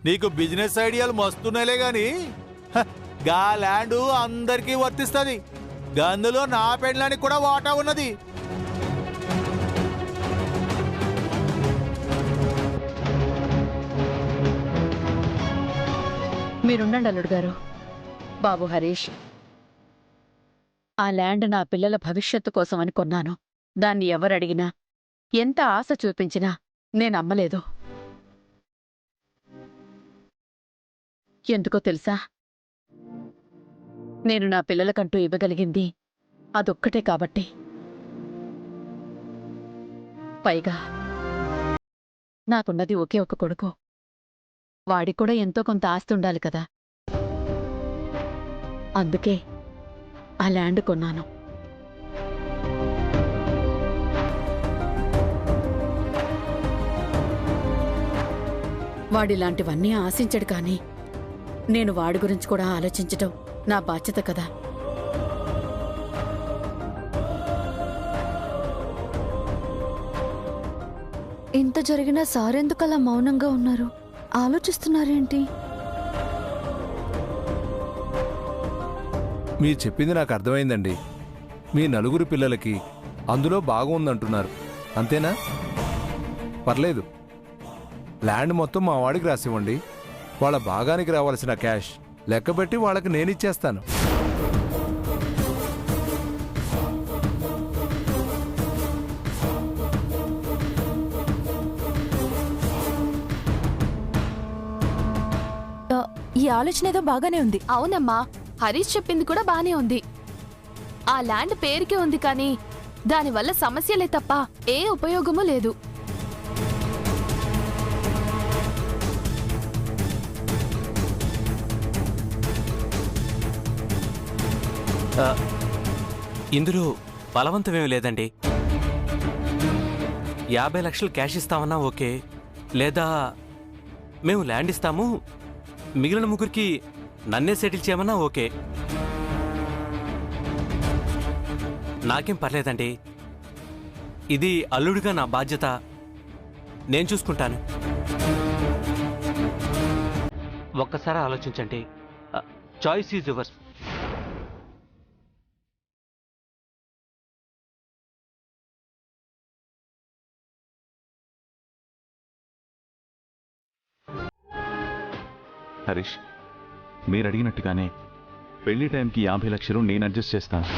నీకు బిజినెస్ ఐడియాలు మస్తున్నాయిలే గాని గా ల్యాండ్ అందరికీ వర్తిస్తుంది. గందులో నా పెండ్లానికి కూడా వాటా ఉన్నది. మీరుండండి అల్లుడు గారు. బాబు హరీష్, ఆ ల్యాండ్ నా పిల్లల భవిష్యత్తు కోసమని కొన్నాను. దాన్ని ఎవరడిగినా, ఎంత ఆశ చూపించినా నేనమ్మలేదు. ఎందుకో తెలుసా? నేను నా పిల్లలకంటూ ఇవ్వగలిగింది అదొక్కటే కాబట్టి. పైగా నాకున్నది ఒకే ఒక కొడుకు. వాడికి కూడా ఎంతో కొంత ఆస్తి ఉండాలి కదా. అందుకే ఆ ల్యాండ్ కొన్నాను. వాడిలాంటివన్నీ ఆశించడు కానీ నేను వాడి గురించి కూడా ఆలోచించటం నా బాధ్యత కదా. ఇంత జరిగినా సారెందుకలా మౌనంగా ఉన్నారు? ఆలోచిస్తున్నారేంటి? మీరు చెప్పింది నాకు అర్థమైందండి. మీ నలుగురు పిల్లలకి అందులో బాగుందంటున్నారు, అంతేనా? పర్లేదు, ల్యాండ్ మొత్తం మా వాడికి రాసివ్వండి. వాళ్ళ భాగానికి రావాల్సిన క్యాష్ లెక్కబెట్టి వాళ్ళకి నేనిచ్చేస్తాను. ఈ ఆలోచన ఏదో బాగానే ఉంది. అవునమ్మా, హరీష్ చెప్పింది కూడా బానే ఉంది. ఆ ల్యాండ్ పేరుకే ఉంది కానీ దానివల్ల సమస్యలే తప్ప ఏ ఉపయోగమూ లేదు. ఇందులో బలవంతమేమి లేదండి. 50 లక్షలు క్యాష్ ఇస్తామన్నా ఓకే, లేదా మేము ల్యాండ్ ఇస్తాము, మిగిలిన ముగ్గురికి నన్నే సెటిల్ చేయమన్నా ఓకే. నాకేం పర్లేదండి. ఇది అల్లుడిగా నా బాధ్యత, నేను చూసుకుంటాను. ఒక్కసారి ఆలోచించండి. Choice is yours. హరీష్, మీరు అడిగినట్టుగానే పెళ్లి టైంకి 50 లక్షలు నేను అడ్జస్ట్ చేస్తాను.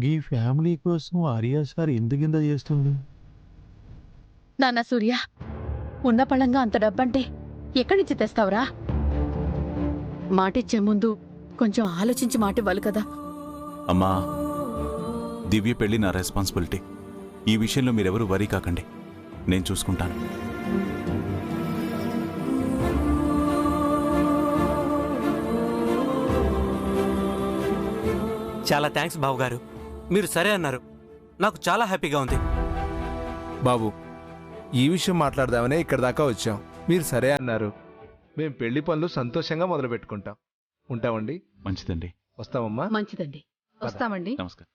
ఈ ఫ్యామిలీ కోసం ఆర్యా సార్ ఎందుకింత చేస్తుంది? నాన్న సూర్య, ఉన్న పళంగా అంత డబ్బంటే ఎక్కడి నుంచి తెస్తావురా? మాటిచ్చే ముందు కొంచెం ఆలోచించి మాటివ్వాలి కదా. అమ్మా, దివ్య పెళ్లి నా రెస్పాన్సిబిలిటీ. ఈ విషయంలో మీరెవరూ వరీ కాకండి, నేను చూసుకుంటాను. చాలా థ్యాంక్స్ బావగారు, మీరు సరే అన్నారు. నాకు చాలా హ్యాపీగా ఉంది. బాబు, ఈ విషయం మాట్లాడదామనే ఇక్కడ దాకా వచ్చాం. మీరు సరే అన్నారు. మేం పెళ్లి పనులు సంతోషంగా మొదలు పెట్టుకుంటాం. ఉంటామండి. మంచిదండి. వస్తామమ్మా. మంచిదండి, వస్తామండి. నమస్కారం.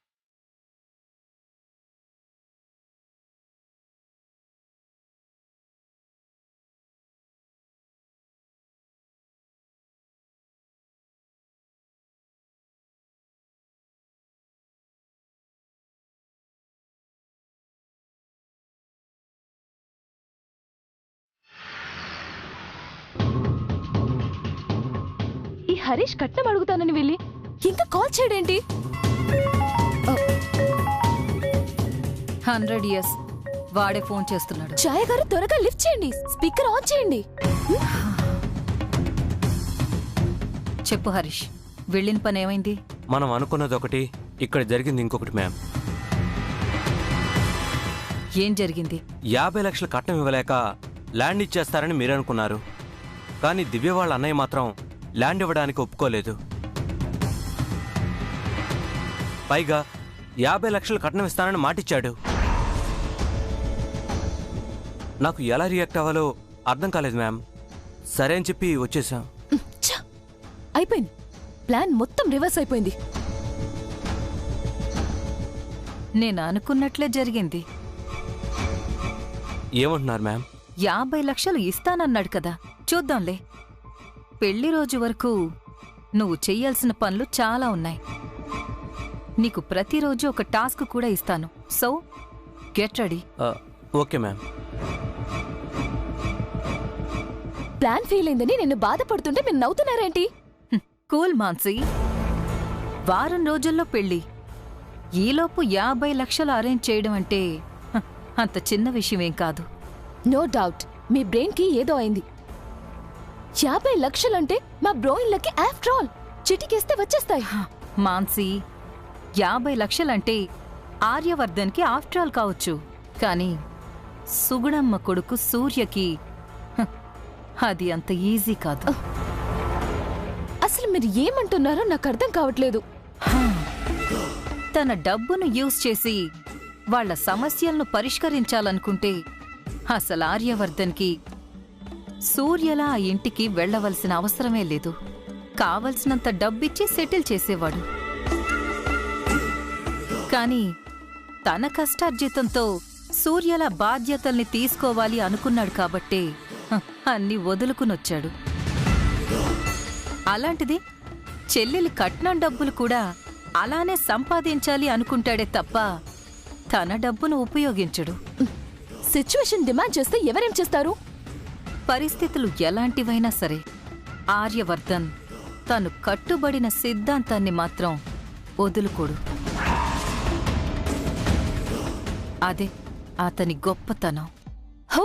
ఈ హరీష్ కట్నం అడుగుతానని వెళ్ళి ఇంకా కాల్ చేయడేంటి? 100 years వాడే ఫోన్ చేస్తున్నాడు. ఛాయ గారు, త్వరగా లిఫ్ట్ చేయండి, స్పీకర్ ఆన్ చేయండి. చెప్పు హరీష్, వెళ్ళిన పని ఏమైంది? మనం అనుకున్నది ఒకటి, ఇక్కడ జరిగింది ఇంకొకటి మ్యామ్. ఏం జరిగింది? 50 లక్షలు కట్నం ఇవ్వలేక ల్యాండ్ ఇచ్చేస్తారని మీరు అనుకున్నారు, కానీ దివ్య వాళ్ళ అన్నయ్య మాత్రం ల్యాండ్ ఇవ్వడానికి ఒప్పుకోలేదు. పైగా 50 లక్షలు కట్నం ఇస్తానని మాటిచ్చాడు. నాకు ఎలా రియాక్ట్ అవ్వాలో అర్థం కాలేదు మ్యామ్. సరే అని చెప్పి వచ్చేసాం. ఛ! అయిపోయింది. ప్లాన్ మొత్తం రివర్స్ అయిపోయింది. నేను అనుకున్నట్లే జరిగింది. ఏమంటున్నారు మ్యామ్? 50 లక్షలు ఇస్తానన్నాడు కదా, చూద్దాంలే. పెళ్లి రోజు వరకు నువ్వు చెయ్యాల్సిన పనులు చాలా ఉన్నాయి. నీకు ప్రతిరోజు ఒక టాస్క్ కూడా ఇస్తాను. So get ready. Okay ma'am. Plan fail అయిందని నిన్ను బాధపడుతుంటే మీరు నవ్వుతున్నారేంటి? కూల్ మాన్సీ, వారం రోజుల్లో పెళ్లి. ఈలోపు 50 లక్షలు అరేంజ్ చేయడం అంటే అంత చిన్న విషయమేం కాదు. నో డౌట్ మీ బ్రెయిన్ కి ఏదో అయింది. 50 లక్షలంటే మా బ్రోయిన్లకి ఆఫ్టర్ ఆల్ చిటికేస్తే వచ్చేస్తాయి. మాన్సీ, 50 లక్షలంటే ఆర్యవర్ధన్కి ఆఫ్టర్ ఆల్ కావచ్చు, కానీ సుగుణమ్మ కొడుకు సూర్యకి అది అంత ఈజీ కాదు. అసలు మీరు ఏమంటున్నారో నాకు అర్థం కావట్లేదు. తన డబ్బును యూజ్ చేసి వాళ్ళ సమస్యలను పరిష్కరించాలనుకుంటే అసలు ఆర్యవర్ధన్కి సూర్యలా ఆ ఇంటికి వెళ్లవలసిన అవసరమే లేదు. కావలసినంత డబ్బిచ్చి సెటిల్ చేసేవాడు. కాని తన కష్టార్జితంతో సూర్యల బాధ్యతల్ని తీసుకోవాలి అనుకున్నాడు కాబట్టే అన్ని వదులుకునొచ్చాడు. అలాంటిది చెల్లెలి కట్నం డబ్బులు కూడా అలానే సంపాదించాలి అనుకుంటాడే తప్ప తన డబ్బును ఉపయోగించడు. సిచ్యువేషన్ డిమాండ్ చేస్తే ఎవరేం చేస్తారు? పరిస్థితులు ఎలాంటివైనా సరే ఆర్యవర్ధన్ తను కట్టుబడిన సిద్ధాంతాన్ని మాత్రం వదులుకోడు. అదే అతని గొప్పతనం.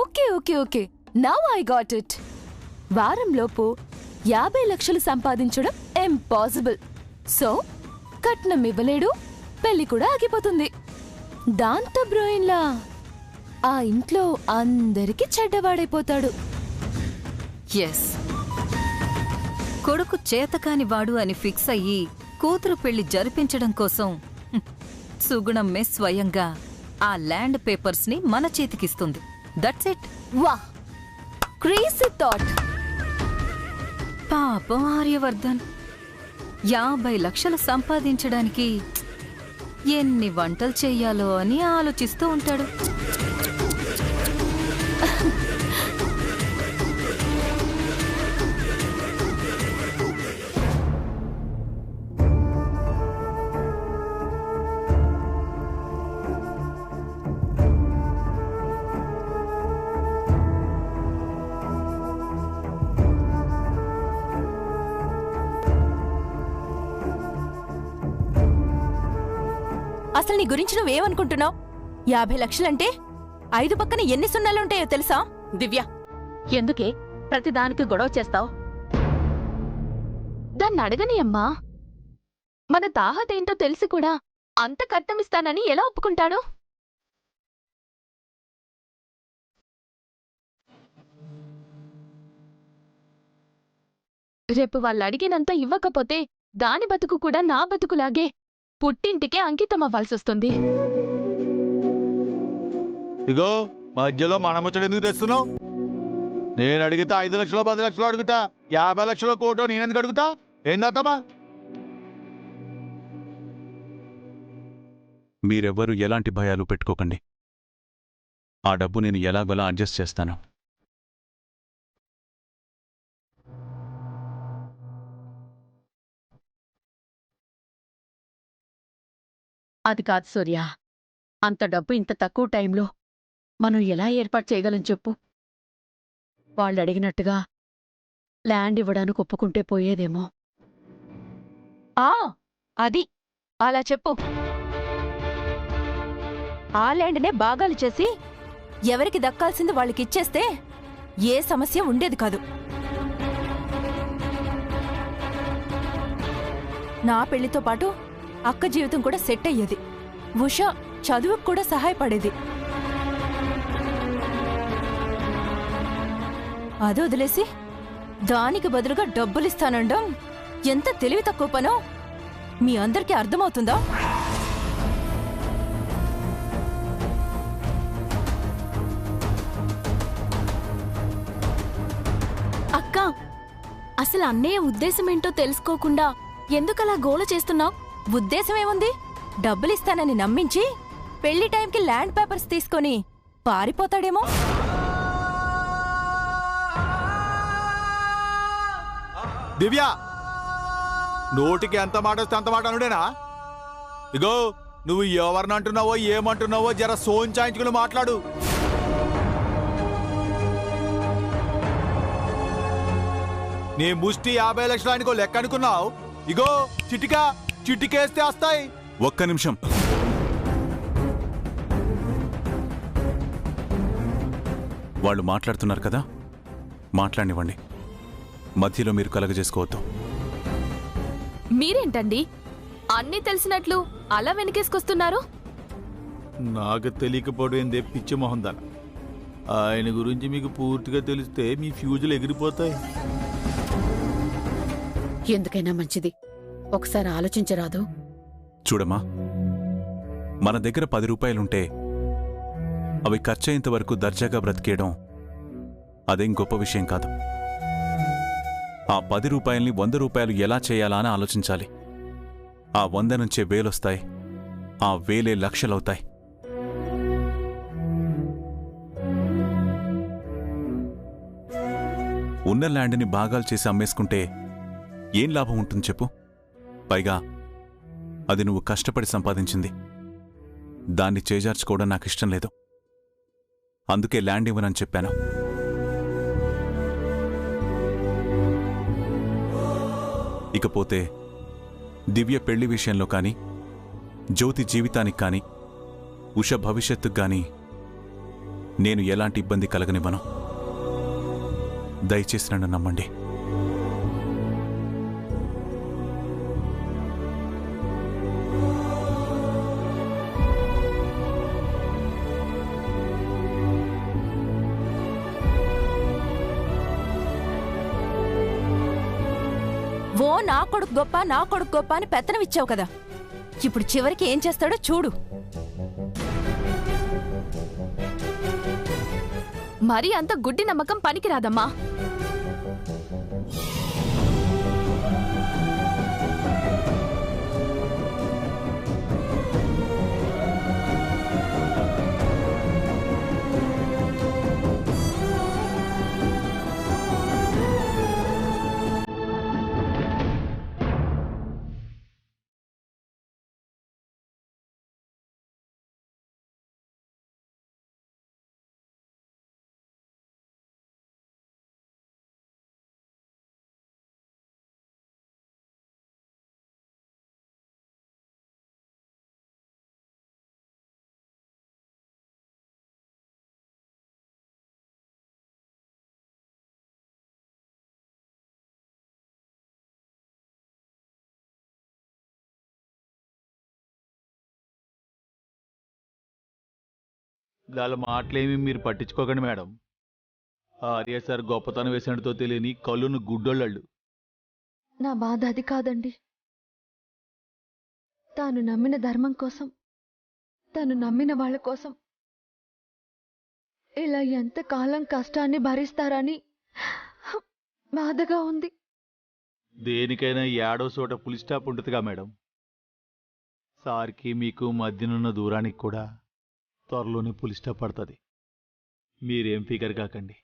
Okay okay okay, now I got it. వారంలోపు 50 లక్షలు సంపాదించడం ఇంపాసిబుల్. సో కట్నం ఇవ్వలేడు, పెళ్లి కూడా ఆగిపోతుంది. దాంతో బ్రోయిన్లా ఆ ఇంట్లో అందరికీ చెడ్డవాడైపోతాడు. ఎస్, కొడుకు చేతకాని వాడు అని ఫిక్స్ అయ్యి కూతురు పెళ్లి జరిపించడం కోసం సుగుణమ్మే స్వయంగా ఆ ల్యాండ్ పేపర్స్ని మన చేతికిస్తుంది. That's it. Wow, crazy thought. పాపం ఆర్యవర్ధన్ 50 లక్షలు సంపాదించడానికి ఎన్ని వంటలు చెయ్యాలో అని ఆలోచిస్తూ ఉంటాడు. అసలు నీ గురించి నువ్వేమనుకుంటున్నావు? 50 లక్షలంటే 5 పక్కన ఎన్ని సున్నాలుంటాయో తెలుసా? దివ్య, ఎందుకే ప్రతిదానికి గొడవ చేస్తావు? దాన్ని అడగని అమ్మా. మన తాహతేంటో తెలిసి కూడా అంత కట్నమిస్తానని ఎలా ఒప్పుకుంటాడు? రేపు వాళ్ళు అడిగినంత ఇవ్వకపోతే దాని బతుకు కూడా నా బతుకులాగే పుట్టింటికే అంకితం అవ్వాల్సొస్తుంది. ఇగో మధ్యలో మన ముచ్చట ఎందుకు తెస్తున్నావు? నేను అడిగితే 5 లక్షలు 10 లక్షలు అడుగుతా, 50 లక్షల కోటో నేనెందుకు అడుగుతా? ఏందమ్మా? మీరెవ్వరూ ఎలాంటి భయాలు పెట్టుకోకండి. ఆ డబ్బు నేను ఎలాగోలా అడ్జస్ట్ చేస్తాను. అది కాదు సూర్య, అంత డబ్బు ఇంత తక్కువ టైంలో మనం ఎలా ఏర్పాటు చేయగలం చెప్పు? వాళ్ళు అడిగినట్టుగా ల్యాండ్ ఇవ్వడానికి ఒప్పుకుంటే పోయేదేమో. అది అలా చెప్పు. ఆ ల్యాండ్నే భాగాలు చేసి ఎవరికి దక్కాల్సింది వాళ్ళకిచ్చేస్తే ఏ సమస్య ఉండేది కాదు. నా పెళ్లితో పాటు అక్క జీవితం కూడా సెట్ అయ్యేది. ఉషా చదువుకు కూడా సహాయపడేది. అది వదిలేసి దానికి బదులుగా డబ్బులిస్తానండం ఎంత తెలివి తక్కువ పనో మీ అందరికీ అర్థమవుతుందా? అక్క, అసలు అన్నయ్య ఉద్దేశం ఏంటో తెలుసుకోకుండా ఎందుకలా గోల చేస్తున్నావు? ఉద్దేశం ఏముంది? డబ్బులిస్తానని నమ్మించి పెళ్లి టైంకి ల్యాండ్ పేపర్స్ తీసుకొని పారిపోతాడేమో. దివ్య, నోటికి ఎంత మాట వస్తే అంత మాట అనుడేనా? ఇగో నువ్వు ఎవరిని అంటున్నావో ఏమంటున్నావో జర సోంచాయించుకుని మాట్లాడు. నీ ముష్టి 50 లక్షలు అనుకో లెక్క అనుకున్నావు. ఇగో చిటికేస్తే వస్తాయి. ఒక్క నిమిషం. వాళ్ళు మాట్లాడుతున్నారు కదా, మాట్లాడినివ్వండి. మధ్యలో మీరు కలగజేసుకోవద్దు. మీరేంటండి అన్నీ తెలిసినట్లు అలా వెనకేసుకొస్తున్నారు? నాకు తెలియకపోయిందే పిచ్చి మొహందాన. ఆయన గురించి మీకు పూర్తిగా తెలిస్తే మీ ఫ్యూజులు ఎగిరిపోతాయి. ఎందుకైనా మంచిది, ఒకసారి ఆలోచించరాదు? చూడమ్మా, మన దగ్గర 10 రూపాయలుంటే అవి ఖర్చయ్యేంత వరకు దర్జాగా బ్రతికేయడం అదేం గొప్ప విషయం కాదు. ఆ 10 రూపాయల్ని 100 రూపాయలు ఎలా చేయాలా అని ఆలోచించాలి. ఆ 100 నుంచే 1000 వస్తాయి, ఆ 1000 లక్షలవుతాయి. ఉన్న ల్యాండ్ని భాగాలు చేసి అమ్మేసుకుంటే ఏం లాభం ఉంటుంది చెప్పు? పైగా అది నువ్వు కష్టపడి సంపాదించింది. దాన్ని చేజార్చుకోవడం నాకిష్టం లేదు. అందుకే ల్యాండ్ ఇవ్వనని చెప్పాను. ఇకపోతే దివ్య పెళ్లి విషయంలో కానీ, జ్యోతి జీవితానికి కానీ, ఉష భవిష్యత్తుకు కానీ నేను ఎలాంటి ఇబ్బంది కలగనివ్వను. దయచేసి నన్ను నమ్మండి. ఓ నా కొడుకు గొప్ప, నా కొడుకు గొప్ప అని పెత్తనం ఇచ్చావు కదా, ఇప్పుడు చివరికి ఏం చేస్తాడో చూడు. మరీ అంత గుడ్డి నమ్మకం పనికిరాదమ్మా. దాని మాటలేమి మీరు పట్టించుకోకండి మేడం. ఆర్య సార్ గొప్పతనం వేసినట్టుతో తెలియని కళ్ళును గుడ్డోళ్ళు. నా బాధ అది కాదండి. తాను నమ్మిన ధర్మం కోసం, తాను నమ్మిన వాళ్ళ కోసం ఇలా ఎంతకాలం కష్టాన్ని భరిస్తారని బాధగా ఉంది. దేనికైనా ఏడో చోట ఫుల్ స్టాప్ ఉంటుందిగా మేడం. సార్కి మీకు మధ్యనున్న దూరానికి కూడా త్వరలోనే ఫుల్ స్టాప్ పడుతుంది. మీరేం ఫికర్ కాకండి.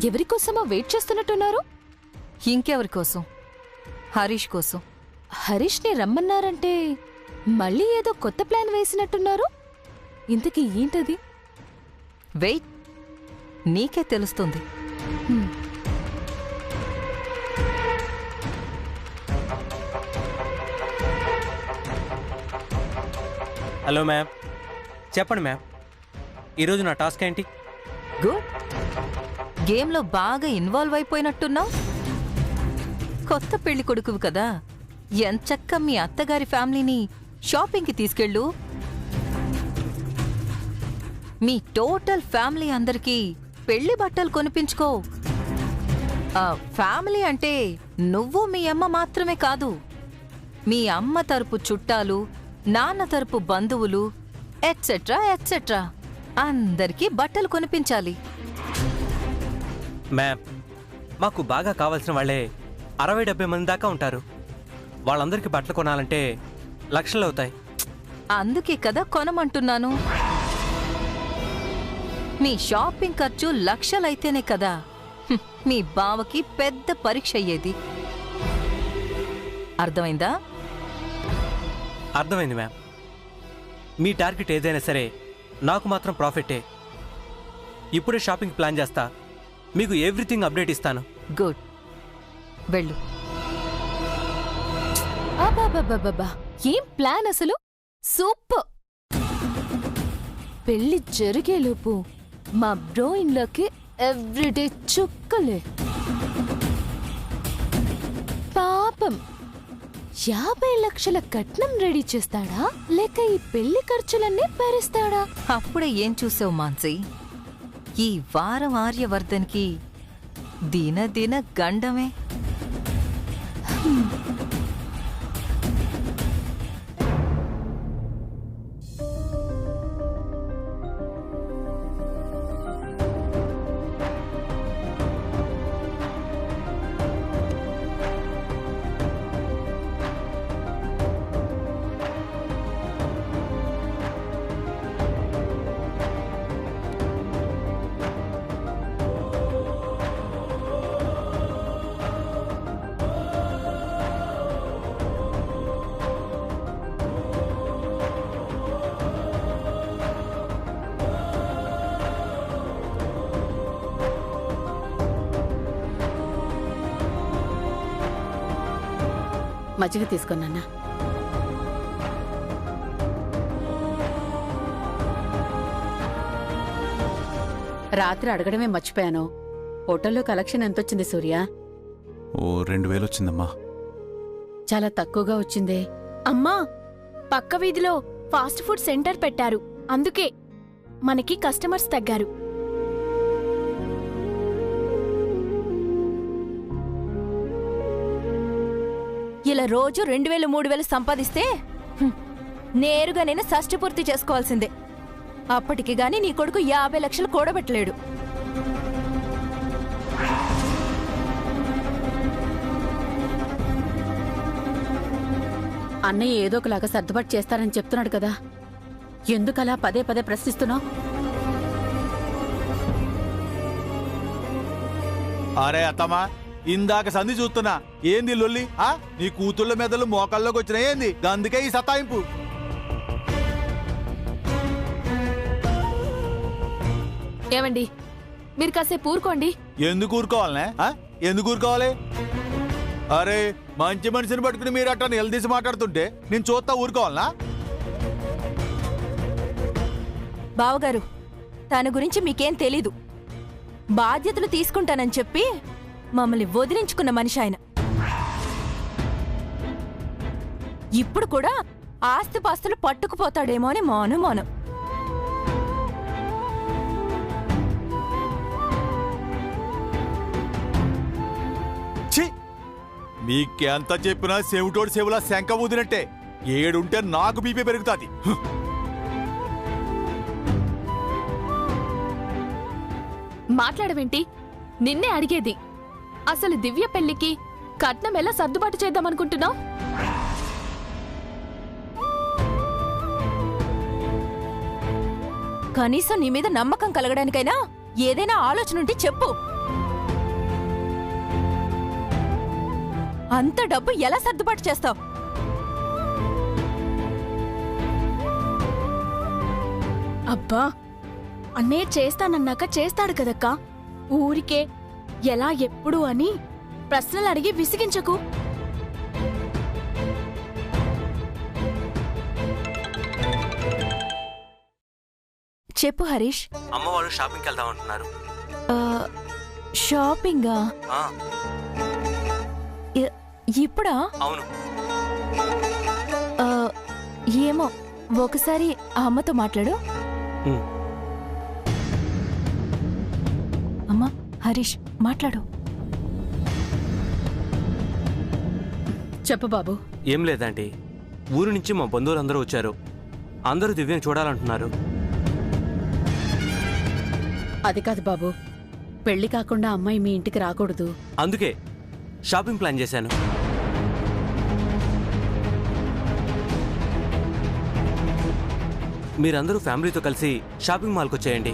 ఎవరికోసమో వెయిట్ చేస్తున్నట్టున్నారు? ఇంకెవరి కోసం? హరీష్ కోసం. హరీష్ని రమ్మన్నారంటే మళ్ళీ ఏదో కొత్త ప్లాన్ వేసినట్టున్నారు. ఇంతకీ ఏంటది? వెయిట్, నీకే తెలుస్తుంది. హలో మ్యామ్, చెప్పండి మ్యామ్, ఈరోజు నా టాస్క్ ఏంటి? గుడ్. గేమ్లో బాగా ఇన్వాల్వ్ అయిపోయినట్టున్నావు. కొత్త పెళ్లి కొడుకువు కదా, ఎంచక్క మీ అత్తగారి ఫ్యామిలీని షాపింగ్కి తీసుకెళ్ళు. మీ టోటల్ ఫ్యామిలీ అందరికీ పెళ్లి బట్టలు కొనిపించుకో. ఫ్యామిలీ అంటే నువ్వు మీ అమ్మ మాత్రమే కాదు, మీ అమ్మ తరపు చుట్టాలు, నాన్న తరపు బంధువులు, ఎట్సెట్రా ఎట్సెట్రా అందరికీ బట్టలు కొనిపించాలి. మ్యామ్, మాకు బాగా కావాల్సిన వాళ్ళే 60-70 మంది దాకా ఉంటారు. వాళ్ళందరికీ బట్టలు కొనాలంటే లక్షలు అవుతాయి. అందుకే కదా కొనమంటున్నాను. మీ షాపింగ్ ఖర్చు లక్షలైతేనే కదా మీ బావకి పెద్ద పరీక్ష అయ్యేది. అర్థమైందా? అర్థమైంది మ్యామ్. మీ టార్గెట్ ఏదైనా సరే నాకు మాత్రం ప్రాఫిటే. ఇప్పుడే షాపింగ్ ప్లాన్ చేస్తా, మీకు ఎవ్రీథింగ్ అప్డేట్ ఇస్తాను. గుడ్, వెళ్ళు. అబాబాబాబా, ఏం ప్లాన్ అసలు! సూపర్! పెళ్లి జరిగేలోపు మా బ్రోయిన్లోకి ఎవ్రీడే చుక్కలే. పాపం 50 లక్షల కట్నం రెడీ చేస్తాడా, లేక ఈ పెళ్లి ఖర్చులన్నీ భరిస్తాడా? అప్పుడే ఏం చూసావు మాన్సి? ఈ వారం ఆర్యవర్ధన్కి దిన గండమే. మజ్జిగ తీసుకున్నా. రాత్రి అడగడమే మర్చిపోయాను. హోటల్లో కలెక్షన్ ఎంతొచ్చింది సూర్య? ఓ 2000 వచ్చిందమ్మా. చాలా తక్కువగా వచ్చిందే. అమ్మా, పక్క వీధిలో ఫాస్ట్ ఫుడ్ సెంటర్ పెట్టారు, అందుకే మనకి కస్టమర్స్ తగ్గారు. ఇలా రోజు 2000-3000 సంపాదిస్తే నేరుగా నేను షష్ఠి పూర్తి చేసుకోవాల్సిందే. అప్పటికి గాని నీ కొడుకు 50 లక్షలు కూడబెట్టలేడు. అన్నయ్య ఏదో ఒకలాగా సర్దుబాటు చేస్తారని చెప్తున్నాడు కదా, ఎందుకలా పదే ప్రశ్నిస్తున్నావు? అరే అత్తమ్మా, ఇందాక సంధి చూస్తున్నా. ఏంది లొల్లి? నీ కూతుళ్ళ మెదలు మోకాల్లోకి వచ్చినా ఏంది? అందుకే ఈ సతాయింపు. ఏమండి, మీరు కాసేపు ఊరుకోండి. ఎందుకు ఊరుకోవాలనే? ఎందుకు ఊరుకోవాలి? అరే, మంచి మనిషిని పట్టుకుని మీరు అట్లా నిలదీసి మాట్లాడుతుంటే నేను చూస్తా ఊరుకోవాలనా? బావగారు, తన గురించి మీకేం తెలీదు. బాధ్యతలు తీసుకుంటానని చెప్పి మమ్మల్ని వదిలించుకున్న మనిషి ఆయన. ఇప్పుడు కూడా ఆస్తిపాస్తులు పట్టుకుపోతాడేమో అని మౌనం. మీకెంత చెప్పినా చెవిటోడు చెవులా శంక ఊదినట్టే. ఏడుంటే నాకు బీపీ పెరుగుతుంది. మాట్లాడవేంటి? నిన్నే అడిగేది. అసలు దివ్య పెళ్లికి కట్నం ఎలా సర్దుబాటు చేద్దామనుకుంటున్నావు? కనీసం నీ మీద నమ్మకం కలగడానికైనా ఏదైనా ఆలోచన ఉంటే చెప్పు. అంత డబ్బు ఎలా సర్దుబాటు చేస్తావు? అబ్బా, అన్నయ్య చేస్తానన్నాక చేస్తాడు కదక్కా. ఊరికే ఎలా ఎప్పుడు అని ప్రశ్నలు అడిగి విసిగించకు. చెప్పు హరీష్. అమ్మ వాళ్ళు షాపింగ్కి వెళ్దాం అంటున్నారు. షాపింగా? ఆ, ఇప్పుడా? అవును. ఆ, ఏమో ఒకసారి ఆ అమ్మతో మాట్లాడు. ఉమ్. అమ్మా హరీష్ మాట్లాడు. చెప్పు బాబు. ఏం లేదండి, ఊరు నుంచి మా బంధువులందరూ వచ్చారు. అందరూ దివ్యని చూడాలంటున్నారు. అది కాదు బాబు, పెళ్లి కాకుండా అమ్మాయి మీ ఇంటికి రాకూడదు. అందుకే షాపింగ్ ప్లాన్ చేశాను. మీరందరూ ఫ్యామిలీతో కలిసి షాపింగ్ మాల్కి వచ్చేయండి.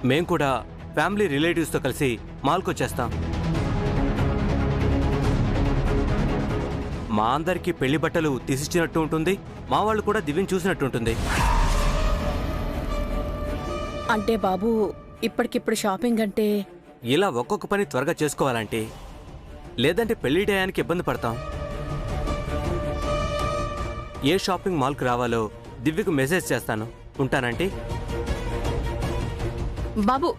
మేం కూడా ఫ్యామిలీ రిలేటివ్స్తో కలిసి మాల్కి వచ్చేస్తాం. మా అందరికీ పెళ్లి బట్టలు తీసిచ్చినట్టు ఉంటుంది, మా వాళ్ళు కూడా దివ్యని చూసినట్టు ఉంటుంది. అంటే బాబు, ఇప్పటికిప్పుడు షాపింగ్ అంటే ఇలా ఒక్కొక్క పని త్వరగా చేసుకోవాలంటే, లేదంటే పెళ్లి టయానికి ఇబ్బంది పడతాం. ఏ షాపింగ్ మాల్కి రావాలో దివ్యకు మెసేజ్ చేస్తాను. ఉంటానంటే బాబు